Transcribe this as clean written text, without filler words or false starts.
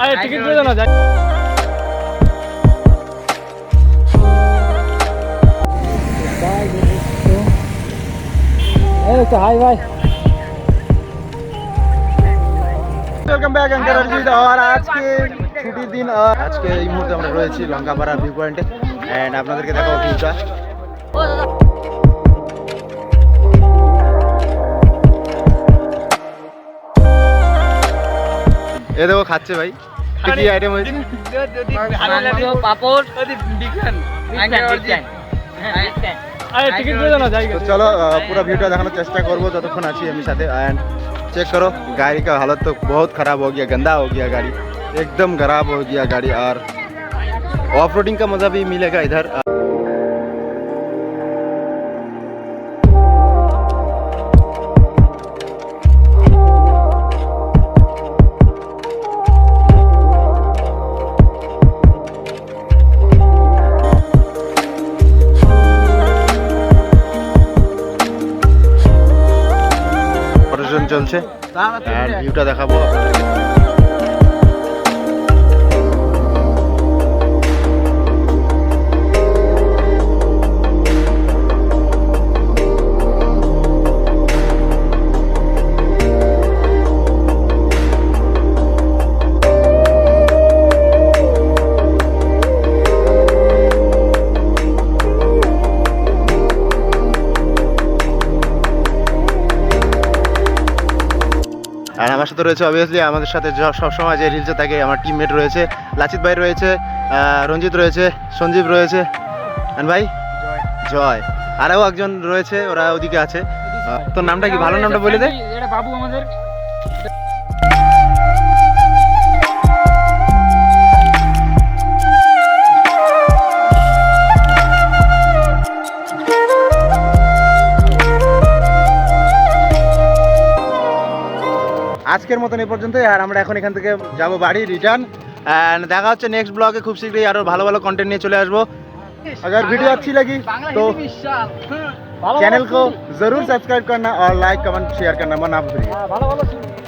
আরে টিকিট দিয়ে দাও না हाय भाई वेलकम बैक एंकर अरिजीत और आज के छुट्टी दिन और आज के এই মুহূর্তে আমরা রয়েছি লঙ্কাপাড়া ভিউ পয়েন্টে এন্ড আপনাদেরকে দেখাবো ভিউটা এ দেখো খাচ্ছে ভাই কি আইটেম হয়েছে পাপড় अरे टिकट दे दो ना जाएगा तो चलो पूरा वीडियो दिखाने चेष्टा करबो যতক্ষণ আছি আমি সাথে एंड चेक करो गाड़ी का हालत तो बहुत खराब हो गया गंदा हो गया गाड़ी एकदम खराब हो गया गाड़ी और ऑफ रोडिंग का मजा भी मिलेगा इधर চলছে আর ভিউটা দেখাবো আর আমার সাথে রয়েছে অবভিয়াসলি আমাদের সাথে সবসময় যে রিলসে থাকে আমার টিমমেট রয়েছে লাচিত ভাই রয়েছে রঞ্জিত রয়েছে সঞ্জীব রয়েছে আর ভাই জয় আরও একজন রয়েছে ওরা ওদিকে আছে তোর নামটা কি ভালো নামটা বলে দে এটা বাবু আমাদের আজকের মতন এই পর্যন্তই আর আমরা এখন এখান থেকে যাব বাড়ি রিটার্ন एंड দেখা হচ্ছে নেক্সট ব্লগে খুব শীঘ্রই আরো ভালো ভালো কন্টেন্ট নিয়ে চলে আসবো अगर वीडियो अच्छी लगी तो चैनल को जरूर सब्सक्राइब करना और लाइक कमेंट शेयर करना मत ना भूलिए